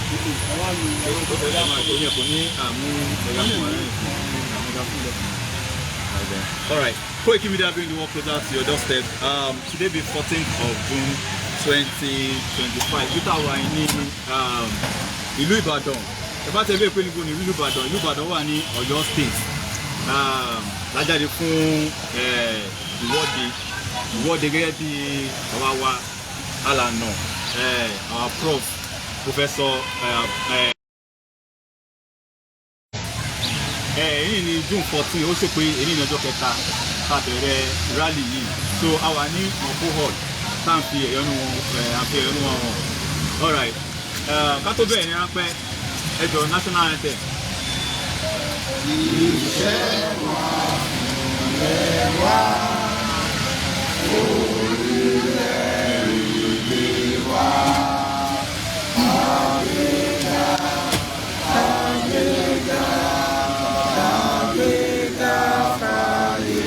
All right, Koikimedia bring the one closer to your doorstep. Today be 14th of June 2025. You are in Ibadan. About a very pretty good in Ibadan wà ní Ọ̀yọ́ State. Lájáde fún ìwọ́de gẹ́gẹ́ bí wa alànà our prof Professor èyí ní June 14 ó ṣe pé èyí ní ọjọ́ kẹta tá bẹ̀rẹ̀ rally yìí. So a wà ní Ọ̀pọ̀ hall tá ń fi ẹ̀yọ́nú wọn hàn. All right, ká tó bẹ̀rẹ̀ ní ráńpẹ́ ẹjọ́ national anthem. Iṣẹ́ wa ilẹ̀ wa orílẹ̀-èdè wa àgbéga àgbéga àgbéga fàyè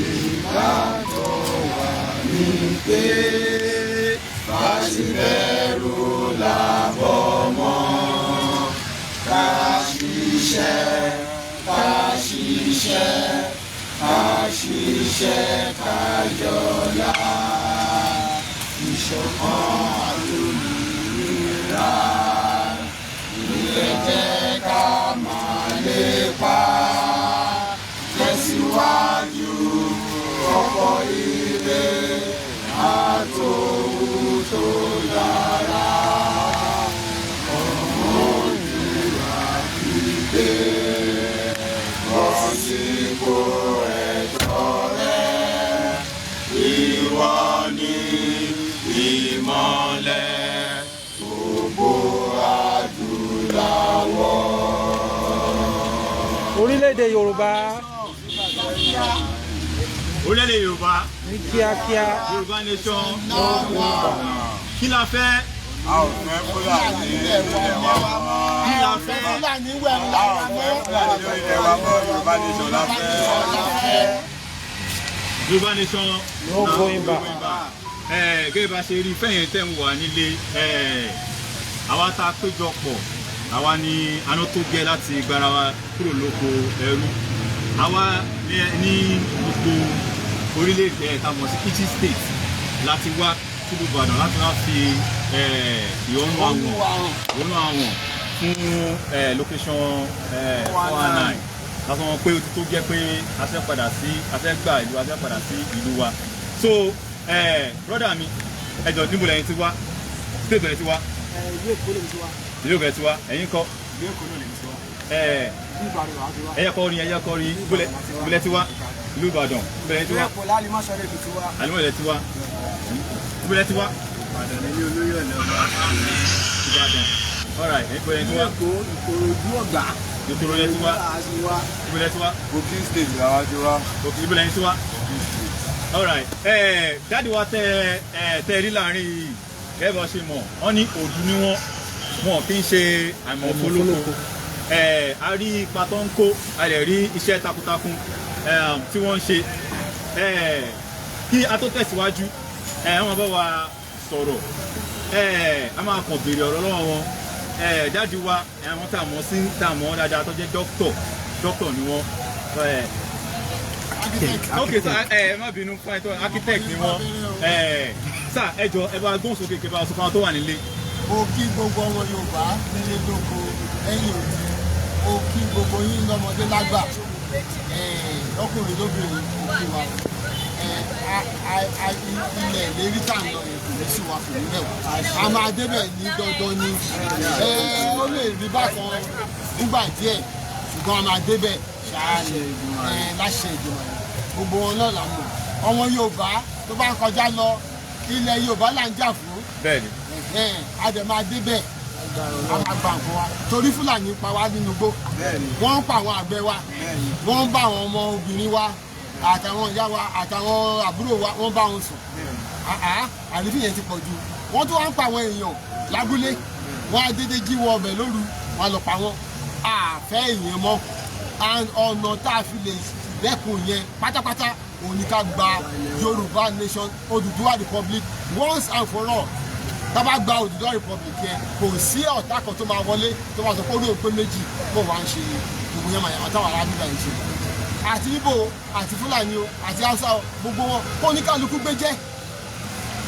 ìgbàgbọ́ wa ní pé fàṣìbẹ̀rù làbọ̀ mọ́ ká ṣiṣẹ́ ká jọlá ìṣọ̀kan àlòmìnira ilé jẹ́ ká máa lépa tẹ̀síwájú ọ̀pọ̀ ire àtòwú tó dára. Bọ́sípò ẹ̀tọ́ rẹ̀, ìwọ ni ìmọ́lẹ̀ gbogbo adúláwọ̀. Orílẹ̀-èdè Yorùbá. Orílẹ̀-èdè Yorùbá. Ní kíákíá. Yorùbá nation. Kí la fẹ́? A ò fẹ́ Fúlàní ilẹ̀ wa mọ́. Kí la fẹ́? A ò fẹ́ Fúlàní ilẹ̀ wa mọ́. Yorùbá nation la fẹ́. Yorùbá nation. No going back. Gẹ́gẹ́ bá ṣe rí fẹ́yìn tẹ̀ ń wà nílé àwa tá a péjọ pọ̀ àwa ni aná tó gẹ́ láti gbára wa kúrò lóko ẹrú. Àwa ní gbogbo orílẹ̀-èdè táwọn sí each state láti wá sílùú Ìbàdàn láti wá fi ìhónú àwọn fún location 419 láti wọn pé ó ti tó jẹ́ pé a fẹ́ padà sí ìlú wa. So brother mi ẹjọ níbo lẹ́yìn ti wá state lẹ́yìn ti wá ìlú Èkó ti wá ẹ̀yin kọ́ ẹ̀yẹ kọ́ rí bólẹ̀ ti wá ìlú Ìbàdàn bólẹ̀ ti wá alimọ̀lẹ̀ ti wá bólẹ̀ ti wá Ìbàdàn ilé olóyè ọ̀nà Ìbàdàn. All right, ẹ̀yin bólẹ̀ ti wá Ìkòròdú Ọ̀gbá ìbólẹ̀ ti wá ìbólẹ̀ ti wá Booking stage làwọn ti wá. ìbólẹ̀ ti wá. All right, dáàdi wa tẹ rí láàrin yìí ẹ bá ṣe mọ̀ wọ́n ní òdù ni wọ́n kì í ṣe àìmọ̀ fọlọ́kọ. A rí ipa tó ń kó a lè rí iṣẹ́ takuntakun tí wọ́n ń ṣe. Kí a tó tẹ̀síwájú wọ́n bá wa sọ̀rọ̀ a máa kàn béèrè ọ̀rọ̀ lọ́wọ́ wọn. Dáàdi wa àwọn tá a mọ̀ dáadáa tó jẹ́ dókítọ̀ ni wọ́n. Ok sir, má bínú fún ẹ̀tọ́ architect ni wọ́n. Sir, ẹ jọ̀ọ́ ẹ bá gbóhùn sókè kí ẹ bá sọ fún àwọn tó wà nílé. Mo kí gbogbo ọmọ Yorùbá nílé lóko ẹ̀yìn òdì. Mo kí gbogbo yín lọ́mọdé lágbà. Ọkùnrin lóbìnrin mo kí wa. Ilẹ̀ ìlérí tá à ń lọ èkó ní sí wa kò ní lẹ̀ wọ̀. A máa débẹ̀ ní dandan ni. Ó lè rí bákan nígbà díẹ̀ ṣùgbọ́n a máa débẹ̀ láṣẹ ìgbìmọ̀ gbogbo wọn náà là mọ̀. Ọmọ Yorùbá tó bá ń kọjá lọ ilẹ̀ Yorùbá là ń jà fún. Bẹ́ẹ̀ni. A dẹ̀ máa débẹ̀ a máa gbà nǹkan wa torí Fúlàní pa wá nínú igbó. Wọ́n ń pa àwọn àgbẹ̀ wa, wọ́n ń bá àwọn ọmọ obìnrin wa àtàwọn ìyá wa àtàwọn àbúrò wa wọ́n bá wọn sùn. Àrífín yẹn ti pọ̀ jù. Wọ́n tún wá ń pa àwọn èèyàn lábúlé, wọ́n á dédé jí wọ ọbẹ̀ lóru, wọ́n á lọ pa wọ́n. Àfẹ́ èèyàn mọ́ ọ̀nà tá a fi lè dẹ́kun yẹn pátápátá òun ni ká gba Yorùbá nation Odùduwà republic once and for all. tá bá gba Odùduwà republic yẹn kò sí ọ̀tá kan tó máa wọlé tó máa sọ pé ó lóun pé méjì kó wá ń ṣe gbogbo yẹn màyàmá táwọn ará bíbá yìí ṣe àti Ìgbò àti Fúlàní o àti Haúsá o gbogbo wọn kó ní kálukú gbé jẹ́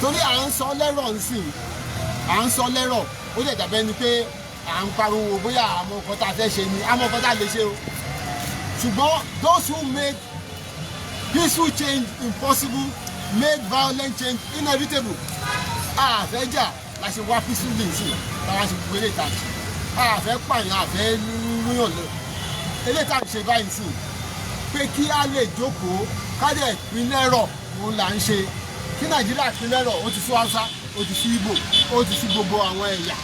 torí à ń sọ lẹ́rọ̀ nsìn à ń sọ lẹ́rọ̀ ó lè dàbẹ́ ni pé à ń pariwo bóyá àmọ́ nǹkan tá a fẹ́ ṣe ni àmọ́ nǹkan tá a lè ṣe o ṣùgbọ́n those who make peaceful change impossible make violent change inevitable àfẹ́jà la ṣe wá peaceful day sí táwa ṣe gbogbo eléyìí tá a ṣe àfẹ́ pààyàn àfẹ́ lóyún lọ eléyìí tá a ṣe báyìí sí pé kí á lè jókòó ká dẹ̀ ìpínlẹ̀ rọ̀ òun là ń ṣe kí Nàìjíríà ìpínlẹ̀ rọ̀ ó ti sú Haúsá ó ti sú Ìgbò ó ti sú gbogbo àwọn ẹ̀yà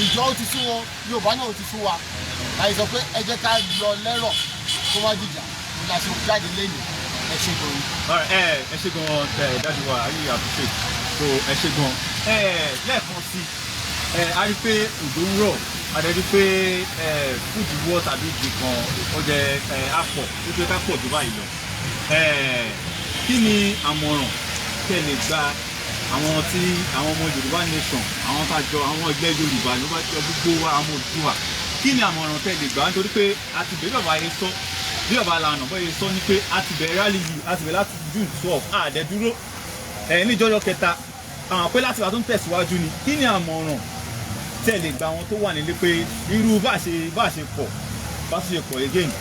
ìjọ ó ti sú wọn Yorùbá náà ó ti sú wa láì sọ pé ẹ jẹ́ ká lọ lẹ́rọ̀ kó wá dìjà òun la ṣe jáde lẹ́yìn ẹ ṣe gan-an. ẹ ṣe gan-an dájú wa ayé appreciate so ẹ ṣe gan-an lẹ́ẹ̀kan sí a rí pé òjò ń rọ̀ a rí pé fúdù wọ́ tàbí ìdì kan ó jẹ́ àpọ̀ tó jẹ́ ká pọ̀ jù báyìí lọ kí ni àmọ̀ràn tẹ́ lè gba àwọn tí àwọn ọmọ Yorùbá nation àwọn tàjọ àwọn ẹgbẹ́ Yorùbá ló bá jọ gbogbo wa àwọn Oòduà kí ni àmọ̀ràn tẹ́ lè gbà nítorí pé a ti bẹ̀rẹ̀ bàbá yẹn sọ bí ọba lànà bọ́ yẹn sọ ni pé a ti bẹ̀rẹ̀ rally yìí a ti bẹ̀rẹ̀ láti June 12 àdẹ́dúró níjọ́jọ́ kẹta àwọn pé láti wà tó ń tẹ̀síwájú ni kí ni àmọ̀ràn tẹ́ lè gba àwọn tó wà nílé pé irú bá ṣe pọ̀ again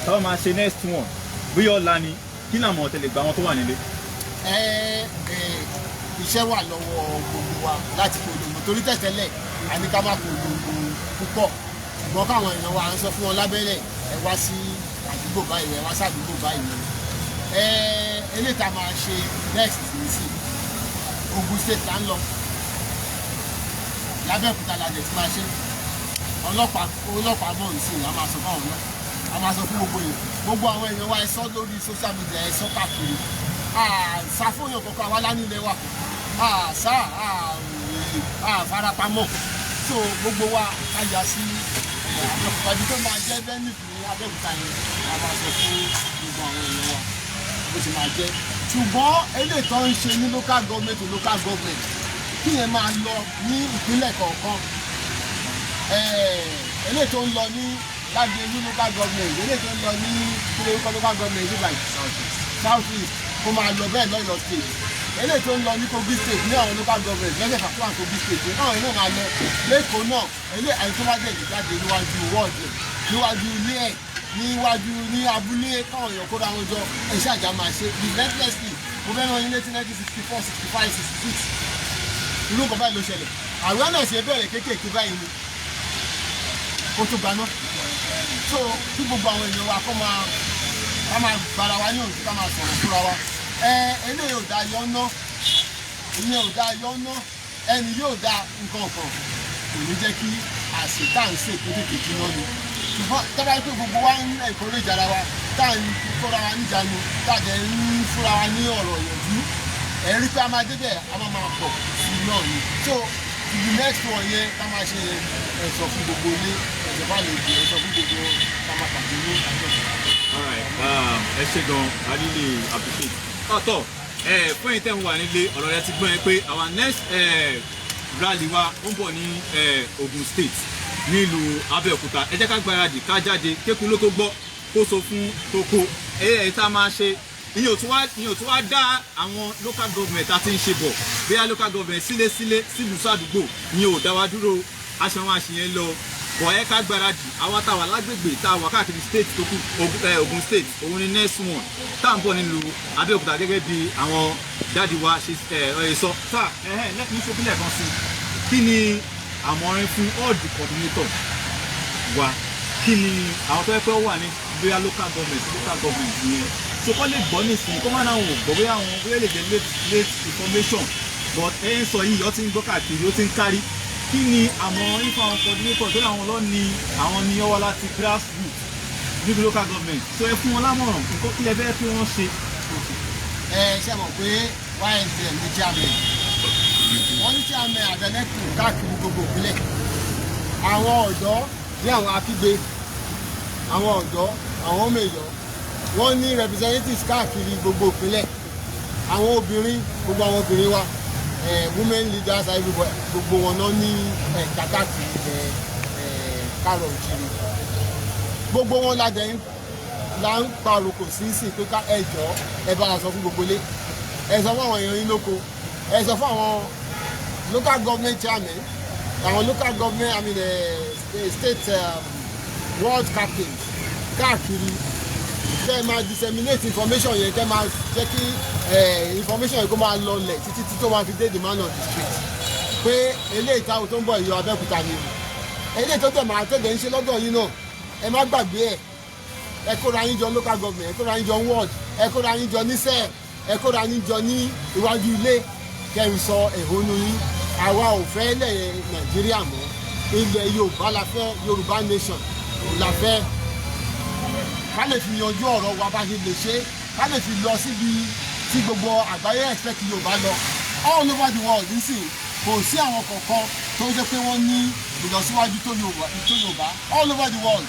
táwọn máa ṣe next one bí ọ̀la ni kí ni àmọ̀ràn tẹ́ lè gba àwọn tó wà nílé. Iṣẹ́ wà lọ́wọ́ gbogbo wa láti polongo torí tẹ̀tẹ̀lẹ̀ a ní ká má polongo púpọ̀ ṣùgbọ́n káwọn èèyàn wa ń sọ fún wọn lábẹ́lẹ̀ ẹ wá sí àdúgbò báyìí ẹ wá sí àdúgbò báyìí eléyìí tá a máa ṣe next sí Ògùn state là ń lọ l'Abẹ́òkúta la dẹ̀ ti máa ṣe ọlọ́pàá mọ̀ sí i a máa sọ fún àwọn náà a máa sọ fún gbogbo àwọn èèyàn wa ẹ sọ lórí social media ẹ sọ káàkiri àṣàfihàn kankan àwa lánìlẹ̀ wa àfarapamọ́ so gbogbo wa kájà sí Abẹ́òkúta ibi tó máa jẹ́ venue ní Abẹ́òkúta yẹn a máa sọ fún gbogbo àwọn èèyàn wa bó ti máa jẹ́ ṣùgbọ́n eléyìí tó ń ṣe ní local government to local government kí yẹn máa lọ ní ìpínlẹ̀ kọ̀ọ̀kan eléyìí tó ń lọ ní lágbègbè ní local government eléyìí tó ń lọ ní local government nígbà south east kó máa lọ bẹ́ẹ̀ lọ́yọ̀ state eléyìí tó ń lọ ní Kogi state ní àwọn local government lẹ́gbẹ̀ẹ́ fàkúrà Kogi state náà iná máa lọ lẹ́kọ̀ọ́ náà eléyìí àyè tó bá jẹ́ ìjáde níwájú wọ́ọ̀dù níwájú ilé ẹ̀ níwájú ní abúlé káwọn èèyàn kóra wọn jọ iṣẹ́ àjà máa ṣe relentlessly mo fẹ́ ràn yín létí 1964 65 66 irú nǹkan báyìí ló ṣẹlẹ̀ awareness yẹn bẹ̀rẹ̀ kéékèèké báyìí ni ó tó gbaná so kí gbogbo àwọn èèyàn wa kọ́ máa gbára wa ní òun ká máa sọ̀rọ̀ fúnra wa eléyìí ò dá yọ́nà ìyẹn ò dá yọ́nà ẹni yóò dá nǹkan kan kò ní jẹ́ kí àṣetàǹṣe kéékèèké náà ni ṣùgbọ́n tábà pé gbogbo wa ń encourage ara wa tá à ń kóra wa níjànú tá à dẹ̀ ń fúnra wa ní ọ̀rọ̀ ìyànjú ẹ̀rí pé a máa débẹ̀ a máa pọ̀ sí náà ni so the next one yẹn ká máa ṣe ẹ̀sọ̀ fún gbogbo ilé ẹ̀sọ̀ fún àlejò ẹ̀sọ̀ fún gbogbo ká máa pàdé ní àjọṣe. ẹ ṣe gan I really appreciate ọ̀tọ̀ fún ẹ̀yin tẹ́ ń wà nílé ọ̀rọ̀ rẹ ti gbọ́n ẹ pé our next rally wa ó ń bọ̀ ní Ogun State nílùú Abẹ́òkúta ẹ jẹ́ ká gbáradì ká jáde kékun ló tó gbọ́ kó so fún toko tá a máa ṣe ìyẹn ò tún wá dá àwọn local government àti ń ṣe bọ̀ bóyá local government sílé sílùú sàdúgbò ìyẹn ò dá wa dúró aṣọ àwọn àṣìyẹn lọ bọ̀ ẹ ká gbáradì àwa tá a wà lágbègbè tá a wà káàkiri state tó kù Ogun State òun ni next one tá à ń bọ̀ nílùú Abẹ́òkúta gẹ́gẹ́ bí àwọn dáàdi wa ṣe sọ tá ní ṣókílẹ̀ kan sí kí ni àmọ̀rin fún all the coordinator wa kí ni àwọn tó yẹ pé ó wà ní bóyá local government yẹn so kọ́ lè gbọ́ nísìnyí kó má náà wò gbọ́ bóyá àwọn bóyá lè jẹ́ late information but ẹ ń sọ yìí ó ti ń gbọ́ káàkiri ó ti ń kárí kí ni àmọ̀rin fún àwọn coordinator tó láwọn lọ ní àwọn ní ọwọ́ láti grassroots níbi local government so ẹ fún wọn lámọ̀ràn nǹkan kí lẹ fẹ́ kí wọ́n ṣe. ṣe mọ̀ pé ysm ní chairman wọ́n ní chairman àbẹ̀lẹ́kùn káàkiri gbogbo ìpínlẹ̀ àwọn ọ̀dọ́ ní àwọn akígbe àwọn ọ̀dọ́ àwọn mẹ́yọ̀ wọ́n ní representatives káàkiri gbogbo ìpínlẹ̀ àwọn obìnrin gbogbo àwọn obìnrin wa women leaders everybody gbogbo wọn náà ní ẹ̀ka káàkiri ilẹ̀ káàrọ̀ òjìrì gbogbo wọn la ń paroko sí pé ká ẹjọ́ ẹ bá wa sọ fún gbogbo ilé ẹ sọ fún àwọn èèyàn yín lóko ẹ sọ fún àwọn local government chairman àwọn local government state world captains káàkiri kẹ́ máa disseminate information yẹn kẹ́ máa jẹ́ kí information yẹn kó máa lọlẹ̀ títí tó máa fi dé the man of the street pé eléyìí táwọn tó ń bọ̀ ìyọ Abẹ́òkúta ni eléyìí tó tẹ̀ máa tẹ̀lé ń ṣe lọ́dọ̀ yín náà ẹ má gbàgbé ẹ kóra yín jọ local government ẹ kóra yín jọ ward ẹ kóra yín jọ ní sẹ́ẹ̀ ẹ kóra yín jọ ní iwájú ilé kẹ́rin sọ ẹ̀hónú yín àwa ò fẹ́ ilẹ̀ Nàìjíríà mọ́ ilẹ̀ Yorùbá la fẹ́ Yorùbá nation la fẹ́ ká lè fi yanjú ọ̀rọ̀ wa bá ṣe lè ṣe ká lè fi lọ síbi tí gbogbo àgbáyé expect Yorùbá lọ all over the world nísìnyí kò sí àwọn kọ̀ọ̀kan tó jẹ́ pé wọ́n ní ìlọsíwájú tó Yorùbá all over the world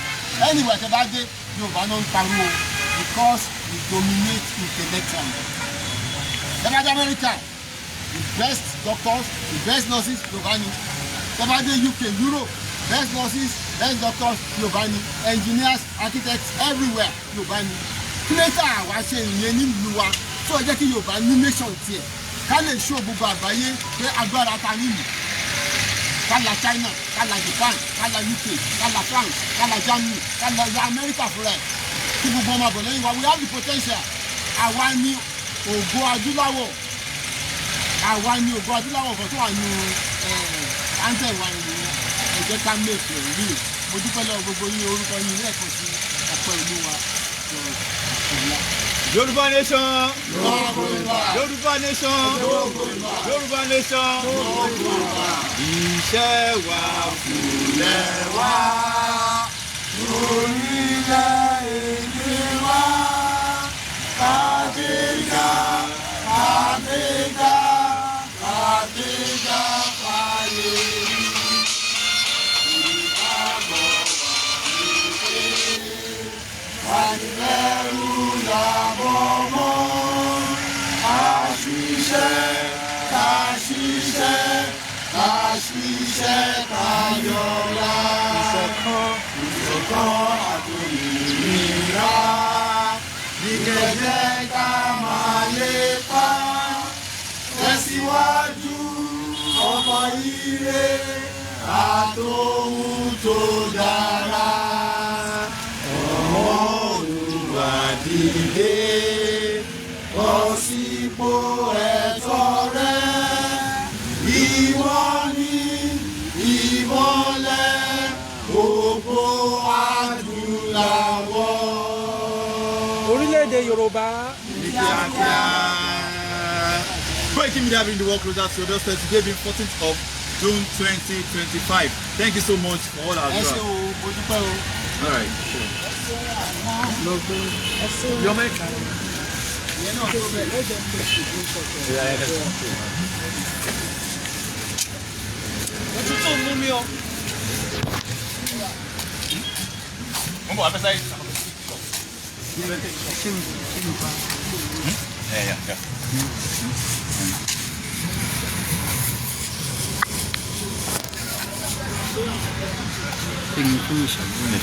anywhere tẹ́ bá dé Yorùbá náà ń pariwo because we dominate intellectually. Tẹ́ bá dé America the best doctors the best nurses Yorùbá ni. Tẹ́ bá dé UK Europe best nurses best doctors Yorùbá ni engineers architects everywhere Yorùbá ni. kílẹ̀tà àwa ṣe ìyẹn nílùú wa tó jẹ́ kí Yorùbá ní nation tiẹ̀ ká lè ṣó gbogbo àgbáyé pé agbára ta nílùú ká la China ká la Japan ká la UK ká la France ká la Germany ká la America fúnra ẹ̀ kí gbogbo ọmọ àbọ̀ lẹ́yìn wa we have the potential àwa ní ògo adúláwọ̀ kan tó wà ní anthem wa nìyẹn ẹ jẹ́ ká mèkè rí mo dúpẹ́ lọ́wọ́ gbogbo yín orúkọ yín lẹ́ẹ̀kan sí ọ̀pọ̀ ìlú wa. Yoruba nation. Yoruba nation. Yoruba nation. Iṣẹ́ wa fúnlẹ̀ wá. Orílẹ̀-èdè wa. Àgbéga, àgbéga, àgbéga fàyè rí. Ìbábọ̀ wà ní pé ẹrú làbọ̀ mọ́. Àṣìṣe káyọ̀lá. Ìṣọ̀kan àtòmìnira. Ìkẹ̀jẹ̀ ká máa lépa. Tẹ̀síwájú ọmọ ire àtòhun tó dára. Ọmọ Olúwa dìde bọ́ sípò ẹ̀tọ́ rẹ. Ìwọ ni ìmọ́lẹ̀ gbogbo adúláwọ̀. Orílẹ̀-èdè Yorùbá. Koikimedia bring the world closer to your doorstep today being 14th of June 2025. Thank you so much for all our work. All right. Sure. Your mic.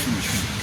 Finish.